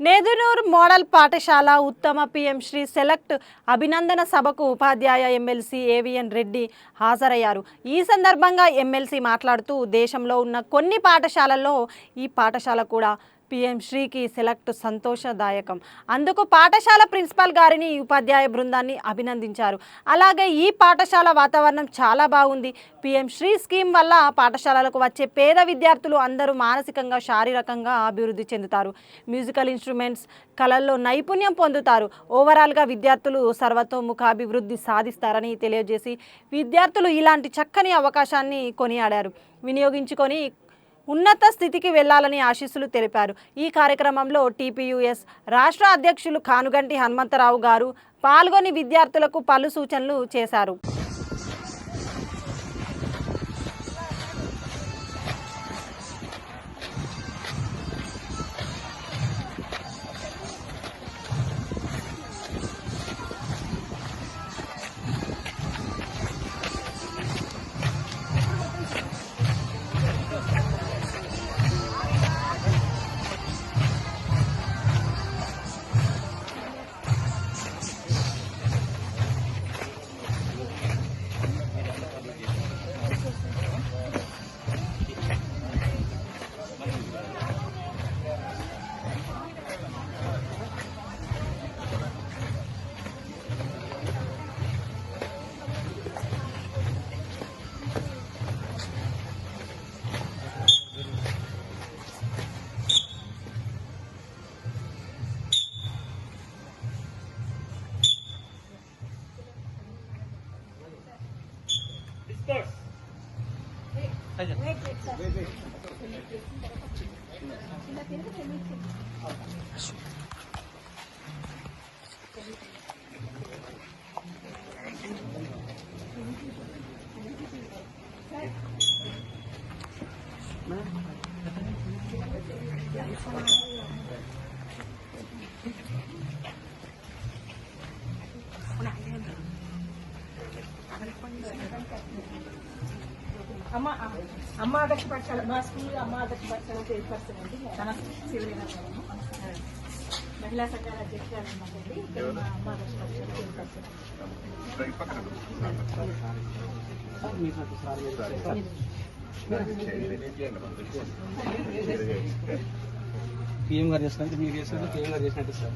నేదునూర్ model పాఠశాల ఉత్తమ PM Shri select అభినందన సభకు ఉపాధ్యాయ ఎమ్మెల్సీ ఏవిఎన్ రెడ్డి హాజరయ్యారు. ఈ సందర్భంగా ఎమ్మెల్సీ మాట్లాడుతూ దేశంలో ఉన్న కొన్ని పాఠశాలల్లో ఈ పాఠశాల కూడా పీఎం శ్రీకి సెలెక్ట్ సంతోషదాయకం. అందుకు పాఠశాల ప్రిన్సిపాల్ గారిని ఉపాధ్యాయ బృందాన్ని అభినందించారు. అలాగే ఈ పాఠశాల వాతావరణం చాలా బాగుంది. పీఎం శ్రీ స్కీమ్ వల్ల పాఠశాలలకు వచ్చే పేద విద్యార్థులు అందరూ మానసికంగా శారీరకంగా అభివృద్ధి చెందుతారు. మ్యూజికల్ ఇన్స్ట్రుమెంట్స్ కళల్లో నైపుణ్యం పొందుతారు. ఓవరాల్గా విద్యార్థులు సర్వతోముఖాభివృద్ధి సాధిస్తారని తెలియజేసి విద్యార్థులు ఇలాంటి చక్కని అవకాశాన్ని కొనియాడారు. వినియోగించుకొని ఉన్నత స్థితికి వెళ్లాలని ఆశీస్సులు తెలిపారు. ఈ కార్యక్రమంలో టీపీయూఎస్ రాష్ట్ర అధ్యక్షులు కానుగంటి హనుమంతరావు గారు పాల్గొని విద్యార్థులకు పలు సూచనలు చేశారు. అమ్మ ఆదర్శ పాఠశాల మా స్కూల్ అమ్మ ఆదర్శ పాఠశాల చైర్పర్సన్ అండి శివరేణ మహిళా సంఘాల అధ్యక్షురాలు అన్నమాట. అమ్మ ఆదర్శ పాఠశాల చైర్పర్సన్. పిఎం గారు చేసినట్టు మీరు చేసినట్టు పిఎం గారు చేసినట్టు సార్.